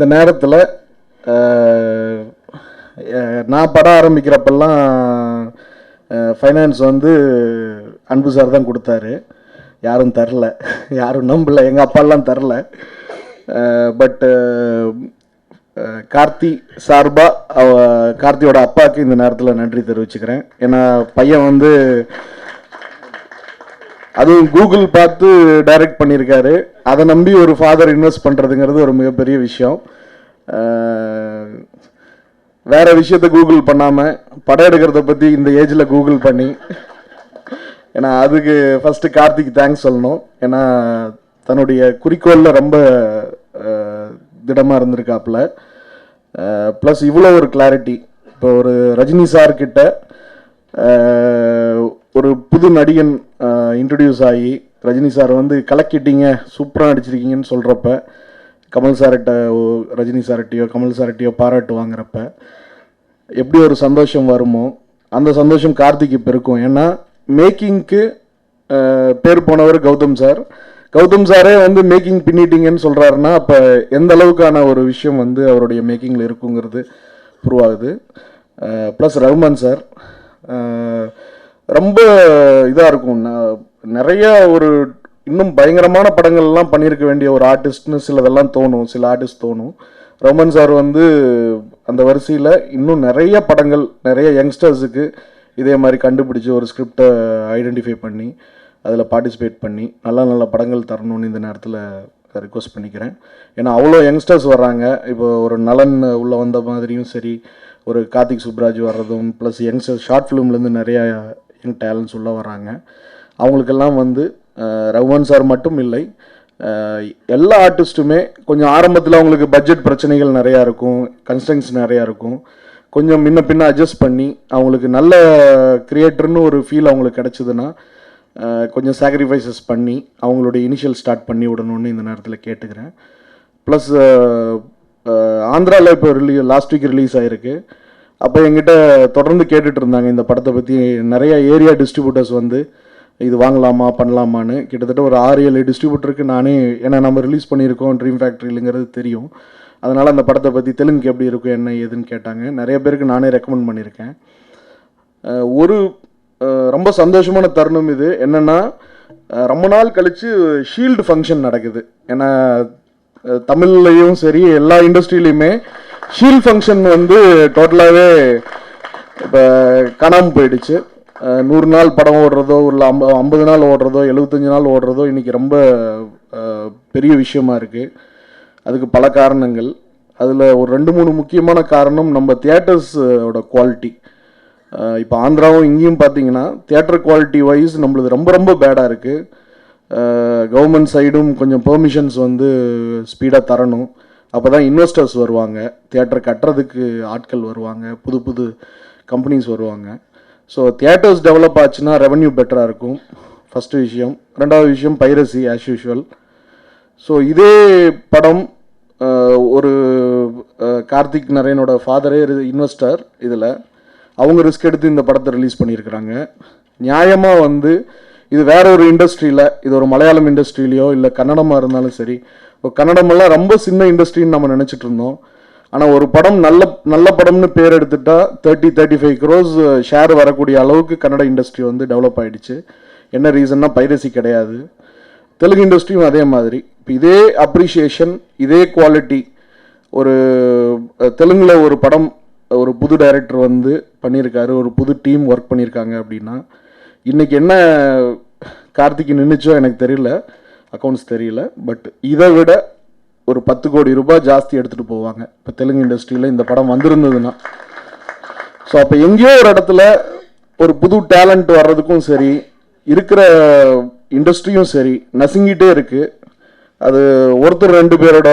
இந்த நேரத்தில் நான் படம் ஆரம்பிக்கிறப்பெல்லாம் ஃபைனான்ஸ் வந்து அன்பு சார் தான் கொடுத்தாரு. யாரும் தரல, யாரும் நம்பல, எங்கள் அப்பாலாம் தரல. பட் கார்த்தி சார்பாக கார்த்தியோட அப்பாவுக்கு இந்த நேரத்தில் நன்றி தெரிவிச்சுக்கிறேன். ஏன்னா பையன் வந்து அதுவும் கூகுள் பார்த்து டைரக்ட் பண்ணியிருக்காரு. அதை நம்பி ஒரு ஃபாதர் இன்வெஸ்ட் பண்ணுறதுங்கிறது ஒரு மிகப்பெரிய விஷயம். வேற விஷயத்த கூகுள் பண்ணாமல் படம் எடுக்கிறத பற்றி இந்த ஏஜில் கூகுள் பண்ணி, ஏன்னா அதுக்கு ஃபஸ்ட்டு கார்த்திக் தேங்க்ஸ் சொல்லணும். ஏன்னா தன்னுடைய குறிக்கோளில் ரொம்ப திடமாக இருந்திருக்காப்புல. ப்ளஸ் இவ்வளோ ஒரு கிளாரிட்டி. இப்போ ஒரு ரஜினி சார்கிட்ட ஒரு புது நடிகன் இன்ட்ரடியூஸ் ஆகி ரஜினி சார் வந்து கலக்கிட்டீங்க, சூப்பராக நடிச்சிருக்கீங்கன்னு சொல்கிறப்ப, கமல் சார்கிட்ட ரஜினி சார்கிட்டையோ கமல் சார்கிட்டையோ பாராட்டு வாங்குறப்ப எப்படி ஒரு சந்தோஷம் வருமோ அந்த சந்தோஷம் கார்த்திக் இப்போ இருக்கும். ஏன்னா மேக்கிங்க்கு பேர் போனவர் கௌதம் சார். கௌதம் சாரே வந்து மேக்கிங் பின்னிட்டீங்கன்னு சொல்கிறாருன்னா அப்போ எந்த அளவுக்கான ஒரு விஷயம் வந்து அவருடைய மேக்கிங்கில் இருக்குங்கிறது ப்ரூவ் ஆகுது. ப்ளஸ் ரஹ்மான் சார் ரொம்ப இதாக இருக்கும். நிறைய ஒரு இன்னும் பயங்கரமான படங்கள்லாம் பண்ணியிருக்க வேண்டிய ஒரு ஆர்டிஸ்ட்னு சிலதெல்லாம் தோணும், சில ஆர்டிஸ்ட் தோணும். ரஹ்மான் சார் வந்து அந்த வரிசையில் இன்னும் நிறைய படங்கள், நிறைய யங்ஸ்டர்ஸுக்கு இதே மாதிரி கண்டுபிடிச்சி ஒரு ஸ்கிரிப்டை ஐடென்டிஃபை பண்ணி அதில் பார்ட்டிசிபேட் பண்ணி நல்ல நல்ல படங்கள் தரணும்னு இந்த நேரத்தில் ரிக்வஸ்ட் பண்ணிக்கிறேன். ஏன்னா அவ்வளோ யங்ஸ்டர்ஸ் வர்றாங்க. இப்போ ஒரு நலன் உள்ளே வந்த மாதிரியும் சரி, ஒரு கார்த்திக் சுப்ராஜ் வர்றதும், ப்ளஸ் யங்ஸ்டர்ஸ் ஷார்ட் ஃபிலிம்லேருந்து நிறையா யங் டேலண்ட்ஸ் உள்ளே வர்றாங்க. அவங்களுக்கெல்லாம் வந்து ரஹ்மான் சார் மட்டும் இல்லை, எல்லா ஆர்டிஸ்ட்டுமே கொஞ்சம் ஆரம்பத்தில் அவங்களுக்கு பட்ஜெட் பிரச்சனைகள் நிறையா இருக்கும், கன்ஸ்ட்ரக்ஷன்ஸ் நிறையா இருக்கும். கொஞ்சம் முன்ன பின்ன அட்ஜஸ்ட் பண்ணி அவங்களுக்கு நல்ல கிரியேட்டர்னு ஒரு ஃபீல் அவங்களுக்கு கிடச்சிதுன்னா கொஞ்சம் சாக்ரிஃபைசஸ் பண்ணி அவங்களுடைய இனிஷியல் ஸ்டார்ட் பண்ணி விடணும்னு இந்த நேரத்தில் கேட்டுக்கிறேன். ப்ளஸ் ஆந்திராவில் இப்போ லாஸ்ட் வீக் ரிலீஸ் ஆகிருக்கு. அப்போ எங்கிட்ட தொடர்ந்து கேட்டுட்டு இருந்தாங்க இந்த படத்தை பற்றி. நிறைய ஏரியா டிஸ்ட்ரிபியூட்டர்ஸ் வந்து இது வாங்கலாமா பண்ணலாமான்னு கிட்டத்தட்ட ஒரு 6-7 டிஸ்ட்ரிபியூட்டருக்கு நானே, ஏன்னா நம்ம ரிலீஸ் பண்ணியிருக்கோம் ட்ரீம் ஃபேக்ட்ரியிலுங்கிறது தெரியும், அதனால் அந்த படத்தை பற்றி தெலுங்குக்கு எப்படி இருக்கும் என்ன ஏதுன்னு கேட்டாங்க. நிறைய பேருக்கு நானே ரெக்கமெண்ட் பண்ணியிருக்கேன். ஒரு ரொம்ப சந்தோஷமான தருணம் இது என்னென்னா, ரொம்ப நாள் கழித்து ஷீல்டு ஃபங்க்ஷன் நடக்குது. ஏன்னா தமிழ்லையும் சரி எல்லா இண்டஸ்ட்ரியிலையுமே ஷீல்டு ஃபங்க்ஷன் வந்து டோட்டலாகவே இப்போ காணாமல் போயிடுச்சு. 100 நாள் படம் ஓடுறதோ இல்லை 50 நாள் ஓடுறதோ 75 நாள் ஓடுறதோ இன்றைக்கி ரொம்ப பெரிய விஷயமா இருக்குது. அதுக்கு பல காரணங்கள். அதில் ஒரு 2-3 முக்கியமான காரணம் நம்ம தியேட்டர்ஸோட குவாலிட்டி. இப்போ ஆந்திராவும் இங்கேயும் பார்த்தீங்கன்னா தியேட்டர் குவாலிட்டி வைஸ் நம்மளது ரொம்ப ரொம்ப பேடாக இருக்குது. கவர்மெண்ட் சைடும் கொஞ்சம் பெர்மிஷன்ஸ் வந்து ஸ்பீடாக தரணும். அப்போ தான் இன்வெஸ்டர்ஸ் வருவாங்க, தியேட்டர் கட்டுறதுக்கு ஆட்கள் வருவாங்க, புது புது கம்பெனிஸ் வருவாங்க. ஸோ தியேட்டர்ஸ் டெவலப் ஆச்சுன்னா ரெவன்யூ பெட்டராக இருக்கும், ஃபஸ்ட்டு விஷயம். ரெண்டாவது விஷயம் பைரசி ஆஸ் யூஷுவல். ஸோ இதே படம் ஒரு கார்த்திக் நரேனோட ஃபாதரே இன்வெஸ்டர், இதில் அவங்க ரிஸ்க் எடுத்து இந்த படத்தை ரிலீஸ் பண்ணியிருக்கிறாங்க. நியாயமாக வந்து இது வேற ஒரு இண்டஸ்ட்ரியில், இது ஒரு மலையாளம் இண்டஸ்ட்ரியிலையோ இல்லை கன்னடமாக இருந்தாலும் சரி, இப்போ கன்னடமெல்லாம் ரொம்ப சின்ன இண்டஸ்ட்ரின்னு நம்ம நினச்சிட்டு இருந்தோம். ஆனால் ஒரு படம் நல்ல படம்னு பேர் எடுத்துட்டா 30-35 crores ஷேர் வரக்கூடிய அளவுக்கு கன்னட இண்டஸ்ட்ரி வந்து டெவலப் ஆகிடுச்சு. என்ன ரீசன்னா பைரசி கிடையாது. தெலுங்கு இண்டஸ்ட்ரியும் அதே மாதிரி. இப்போ இதே அப்ரிஷியேஷன், இதே குவாலிட்டி ஒரு தெலுங்கில் ஒரு படம் ஒரு புது டைரக்டர் வந்து பண்ணியிருக்காரு, ஒரு புது டீம் ஒர்க் பண்ணியிருக்காங்க அப்படின்னா இன்றைக்கி என்ன கார்த்திக் நின்றுச்சோ எனக்கு தெரியல, அக்கௌண்ட்ஸ் தெரியல, பட் இதை விட ஒரு 10 கோடி ரூபாய் ஜாஸ்தி எடுத்துகிட்டு போவாங்க இப்போ தெலுங்கு இண்டஸ்ட்ரியில் இந்த படம் வந்திருந்ததுன்னா. ஸோ அப்போ எங்கேயோ ஒரு இடத்துல ஒரு புது டேலண்ட் வர்றதுக்கும் சரி, இருக்கிற இண்டஸ்ட்ரியும் சரி நசுங்கிட்டே இருக்குது. அது ஒருத்தர் 2 பேரோட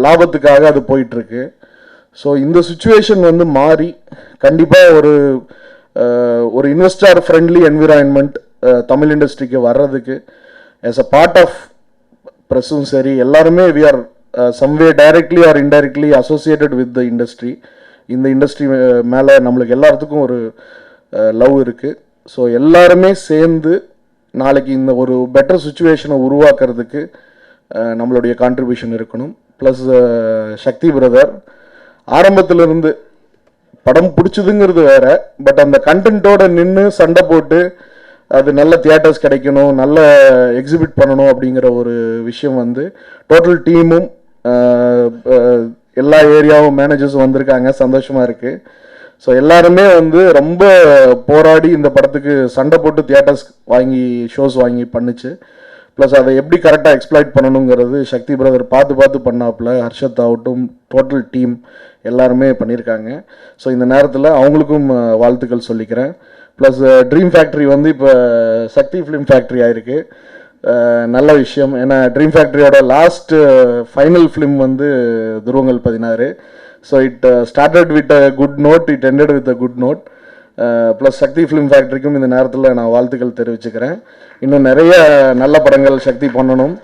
லாபத்துக்காக அது போயிட்டுருக்கு. ஸோ இந்த சுச்சுவேஷன் வந்து மாறி கண்டிப்பாக ஒரு இன்வெஸ்டர் ஃப்ரெண்ட்லி என்விரான்மெண்ட் தமிழ் இண்டஸ்ட்ரிக்கு வர்றதுக்கு as a part of ப்ரெஸ்ஸும் சரி எல்லாருமே we are someway directly or indirectly associated with the industry. இந்த இண்டஸ்ட்ரி மேலே நம்மளுக்கு எல்லாத்துக்கும் ஒரு லவ் இருக்குது. ஸோ எல்லாருமே சேர்ந்து நாளைக்கு இந்த ஒரு பெட்டர் சுச்சுவேஷனை உருவாக்குறதுக்கு நம்மளுடைய கான்ட்ரிபியூஷன் இருக்கணும். ப்ளஸ் சக்தி பிரதர். ஆரம்பத்திலிருந்து படம் பிடிச்சதுங்கிறது வேற, பட் அந்த கண்டென்ட்டோட நின்று சண்டை போட்டு அது நல்ல தியேட்டர்ஸ் கிடைக்கணும், நல்ல எக்ஸிபிட் பண்ணணும் அப்படிங்கிற ஒரு விஷயம் வந்து டோட்டல் டீமும் எல்லா ஏரியாவும் மேனேஜர்ஸும் வந்திருக்காங்க, சந்தோஷமாக இருக்குது. ஸோ எல்லாருமே வந்து ரொம்ப போராடி இந்த படத்துக்கு சண்டை போட்டு தியேட்டர்ஸ் வாங்கி ஷோஸ் வாங்கி பண்ணுச்சு. ப்ளஸ் அதை எப்படி கரெக்டாக எக்ஸ்ப்ளாய்ட் பண்ணணுங்கிறது சக்தி பிரதர் பார்த்து பண்ணாப்புல, ஹர்ஷத் ஆகட்டும், டோட்டல் டீம் எல்லாருமே பண்ணியிருக்காங்க. ஸோ இந்த நேரத்தில் அவங்களுக்கும் வாழ்த்துக்கள் சொல்லிக்கிறேன். ப்ளஸ் ட்ரீம் ஃபேக்ட்ரி வந்து இப்போ சக்தி ஃபிலிம் ஃபேக்ட்ரி ஆயிருக்கு, நல்ல விஷயம். ஏன்னா ட்ரீம் ஃபேக்ட்ரியோட லாஸ்ட் ஃபைனல் ஃபிலிம் வந்து Dhuruvangal 16. So it started with a good note, it ended with a good note. Plus Sakthi film ஃபேக்ட்ரிக்கும் இந்த நேரத்தில் நான் வாழ்த்துக்கள் தெரிவிச்சுக்கிறேன். இன்னும் நிறைய நல்ல படங்கள் சக்தி பண்ணணும்.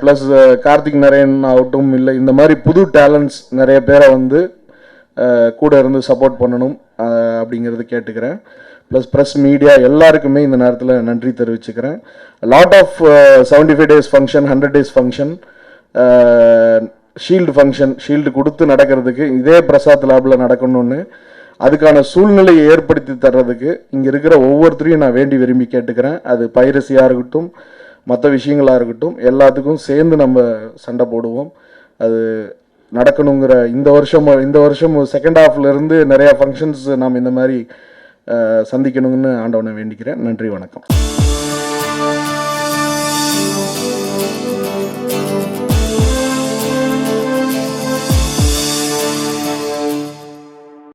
ப்ளஸ் கார்த்திக் நரேன் ஆகட்டும், இல்லை இந்த மாதிரி புது டேலண்ட்ஸ் நிறைய பேரை வந்து கூட இருந்து சப்போர்ட் பண்ணணும் அப்படிங்கிறது கேட்டுக்கிறேன். ப்ளஸ் ப்ரெஸ் மீடியா எல்லாருக்குமே இந்த நேரத்தில் நன்றி தெரிவிச்சுக்கிறேன். Lot of 75 days function, 100 days function, shield function, shield கொடுத்து நடக்கிறதுக்கு இதே பிரசாத் லேபில் நடக்கணும்னு அதுக்கான சூழ்நிலையை ஏற்படுத்தி தர்றதுக்கு இங்கே இருக்கிற ஒவ்வொருத்தரையும் நான் வேண்டி விரும்பி கேட்டுக்கிறேன். அது பைரசியாக இருக்கட்டும், மற்ற விஷயங்களாக இருக்கட்டும், எல்லாத்துக்கும் சேர்ந்து நம்ம சண்டை போடுவோம். அது நடக்கணுங்கிற இந்த வருஷம் செகண்ட் ஹாஃப்லேருந்து நிறையா ஃபங்க்ஷன்ஸ் நாம் இந்த மாதிரி சந்திக்கணும்னு ஆண்டவனை வேண்டிக்கிறேன். நன்றி, வணக்கம்.